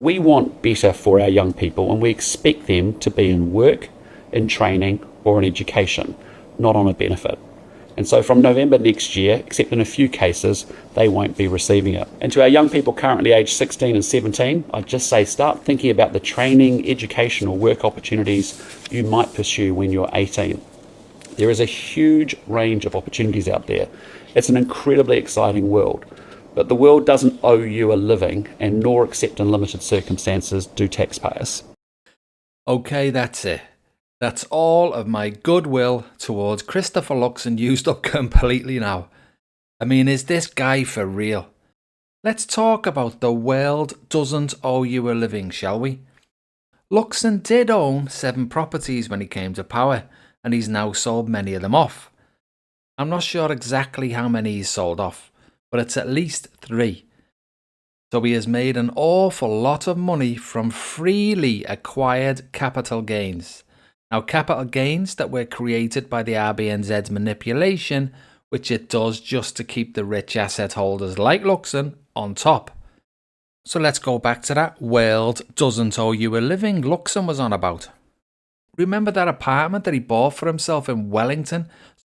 We want better for our young people and we expect them to be in work, in training or in education, not on a benefit. And so from November next year, except in a few cases, they won't be receiving it. And to our young people currently aged 16 and 17, I'd just say start thinking about the training, education or work opportunities you might pursue when you're 18. There is a huge range of opportunities out there. It's an incredibly exciting world. But the world doesn't owe you a living, and nor, except in limited circumstances, do taxpayers. Okay, that's it. That's all of my goodwill towards Christopher Luxon used up completely now. I mean, is this guy for real? Let's talk about the world doesn't owe you a living, shall we? Luxon did own 7 properties when he came to power, and he's now sold many of them off. I'm not sure exactly how many he's sold off, but it's at least 3. So he has made an awful lot of money from freely acquired capital gains. Now, capital gains that were created by the RBNZ's manipulation, which it does just to keep the rich asset holders like Luxon on top. So let's go back to that world doesn't owe you a living Luxon was on about. Remember that apartment that he bought for himself in Wellington,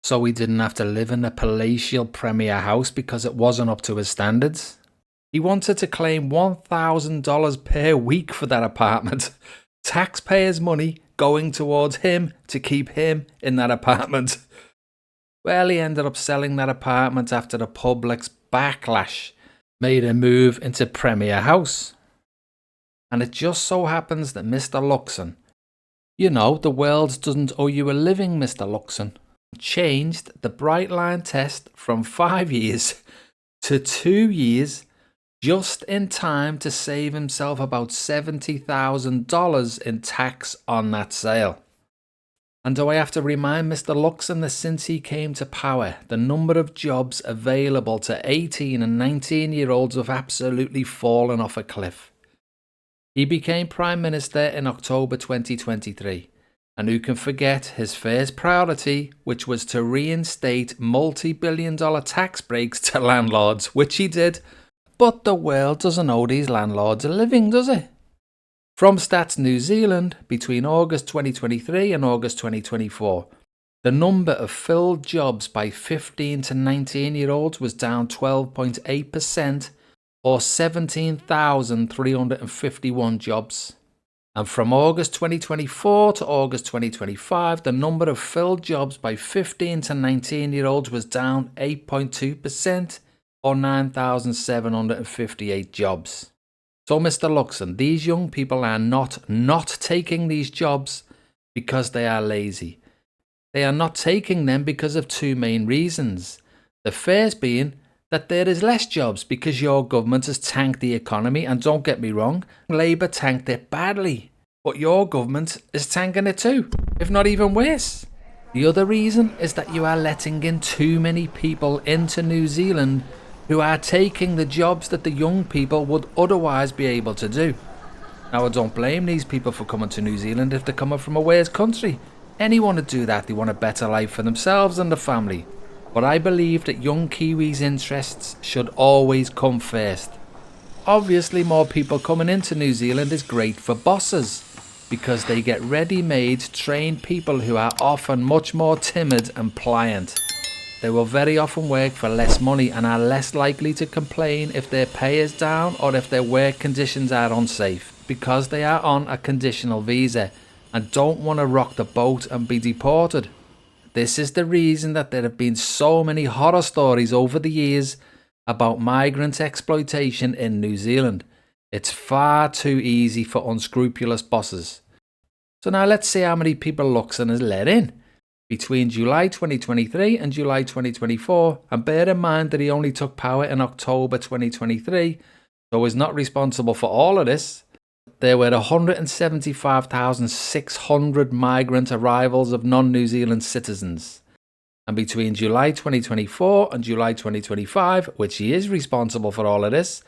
so he didn't have to live in a palatial premier house because it wasn't up to his standards? He wanted to claim $1,000 per week for that apartment. Taxpayers' money going towards him to keep him in that apartment. Well, he ended up selling that apartment after the public's backlash made him move into premier house. And it just so happens that Mr. Luxon, you know, the world doesn't owe you a living, Mr. Luxon, changed the bright line test from 5 years to 2 years just in time to save himself about $70,000 in tax on that sale. And do I have to remind Mr. Luxon that since he came to power, the number of jobs available to 18 and 19-year-olds have absolutely fallen off a cliff. He became Prime Minister in October 2023. And who can forget his first priority, which was to reinstate multi-billion-dollar tax breaks to landlords, which he did. But the world doesn't owe these landlords a living, does it? From Stats New Zealand, between August 2023 and August 2024, the number of filled jobs by 15 to 19-year-olds was down 12.8%, or 17,351 jobs. And from August 2024 to August 2025, the number of filled jobs by 15 to 19-year-olds was down 8.2%, or 9,758 jobs. So, Mr. Luxon, these young people are not taking these jobs because they are lazy. They are not taking them because of 2 main reasons. The first being that there is less jobs because your government has tanked the economy, and don't get me wrong, Labour tanked it badly, but your government is tanking it too, if not even worse. The other reason is that you are letting in too many people into New Zealand who are taking the jobs that the young people would otherwise be able to do. Now, I don't blame these people for coming to New Zealand if they're coming from a worse country. Anyone would do that. They want a better life for themselves and their family. But I believe that young Kiwis' interests should always come first. Obviously, more people coming into New Zealand is great for bosses, because they get ready-made, trained people who are often much more timid and pliant. They will very often work for less money and are less likely to complain if their pay is down or if their work conditions are unsafe, because they are on a conditional visa and don't want to rock the boat and be deported. This is the reason that there have been so many horror stories over the years about migrant exploitation in New Zealand. It's far too easy for unscrupulous bosses. So now let's see how many people Luxon has let in between July 2023 and July 2024, and bear in mind that he only took power in October 2023, so is not responsible for all of this. There were 175,600 migrant arrivals of non-New Zealand citizens. And between July 2024 and July 2025, which he is responsible for all of this,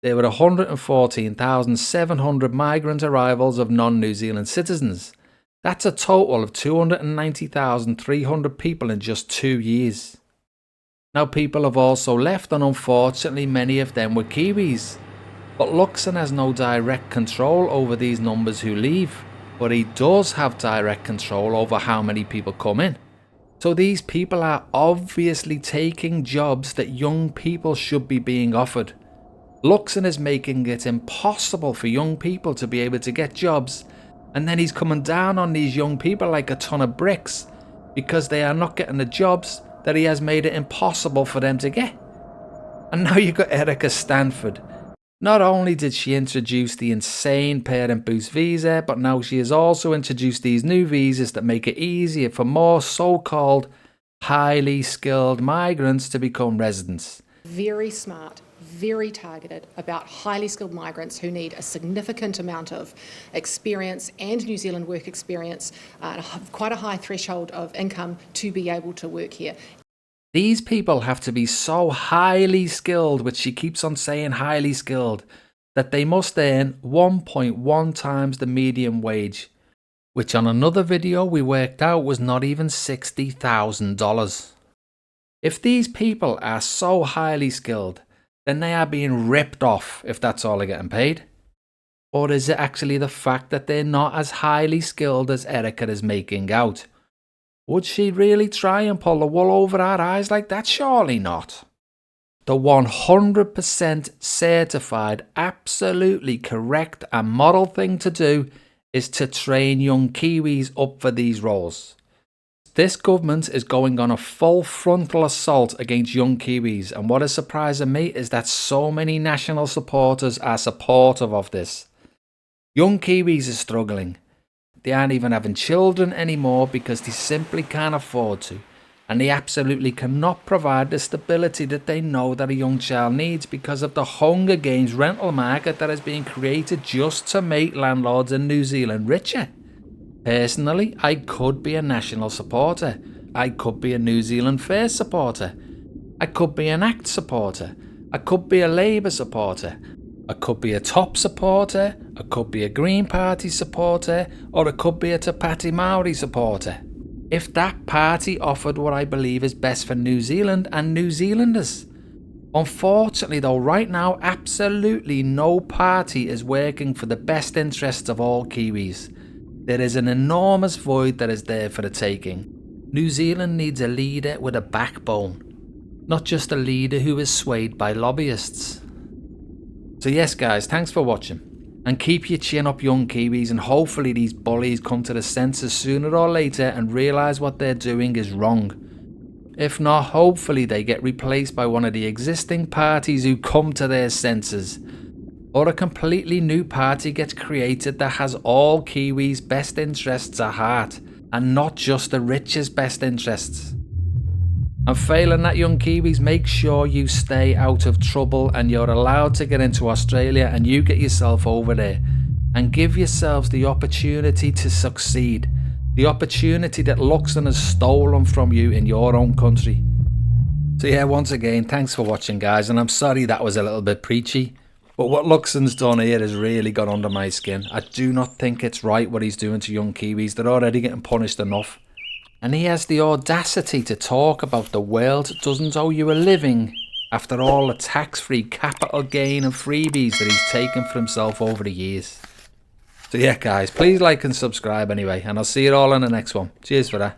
there were 114,700 migrant arrivals of non-New Zealand citizens. That's a total of 290,300 people in just 2 years. Now, people have also left, and unfortunately many of them were Kiwis. But Luxon has no direct control over these numbers who leave, but he does have direct control over how many people come in. So these people are obviously taking jobs that young people should be being offered. Luxon is making it impossible for young people to be able to get jobs, and then he's coming down on these young people like a ton of bricks because they are not getting the jobs that he has made it impossible for them to get. And now you've got Erica Stanford. Not only did she introduce the insane parent boost visa, but now she has also introduced these new visas that make it easier for more so-called highly skilled migrants to become residents. Very smart, very targeted about highly skilled migrants who need a significant amount of experience and New Zealand work experience, quite a high threshold of income to be able to work here. These people have to be so highly skilled, which she keeps on saying highly skilled, that they must earn 1.1 times the median wage, which on another video we worked out was not even $60,000. If these people are so highly skilled, then they are being ripped off if that's all they're getting paid. Or is it actually the fact that they're not as highly skilled as Erica is making out? Would she really try and pull the wool over our eyes like that? Surely not. The 100% certified, absolutely correct and moral thing to do is to train young Kiwis up for these roles. This government is going on a full frontal assault against young Kiwis, and what is surprising me is that so many national supporters are supportive of this. Young Kiwis are struggling. They aren't even having children anymore because they simply can't afford to, and they absolutely cannot provide the stability that they know that a young child needs because of the Hunger Games rental market that is being created just to make landlords in New Zealand richer. Personally, I could be a national supporter. I could be a New Zealand First supporter. I could be an ACT supporter. I could be a Labour supporter. I could be a TOP supporter, I could be a Green Party supporter, or I could be a Te Pāti Māori supporter. If that party offered what I believe is best for New Zealand and New Zealanders. Unfortunately though, right now absolutely no party is working for the best interests of all Kiwis. There is an enormous void that is there for the taking. New Zealand needs a leader with a backbone, not just a leader who is swayed by lobbyists. So yes guys, thanks for watching, and keep your chin up young Kiwis, and hopefully these bullies come to the senses sooner or later and realise what they're doing is wrong. If not, hopefully they get replaced by one of the existing parties who come to their senses, or a completely new party gets created that has all Kiwis' best interests at heart and not just the rich's best interests. And failing that, young Kiwis, make sure you stay out of trouble and you're allowed to get into Australia and you get yourself over there and give yourselves the opportunity to succeed. The opportunity that Luxon has stolen from you in your own country. So yeah, once again, thanks for watching guys, and I'm sorry that was a little bit preachy, but what Luxon's done here has really got under my skin. I do not think it's right what he's doing to young Kiwis. They're already getting punished enough. And he has the audacity to talk about the world doesn't owe you a living after all the tax-free capital gain and freebies that he's taken for himself over the years. So yeah guys, please like and subscribe anyway, and I'll see you all in the next one. Cheers for that.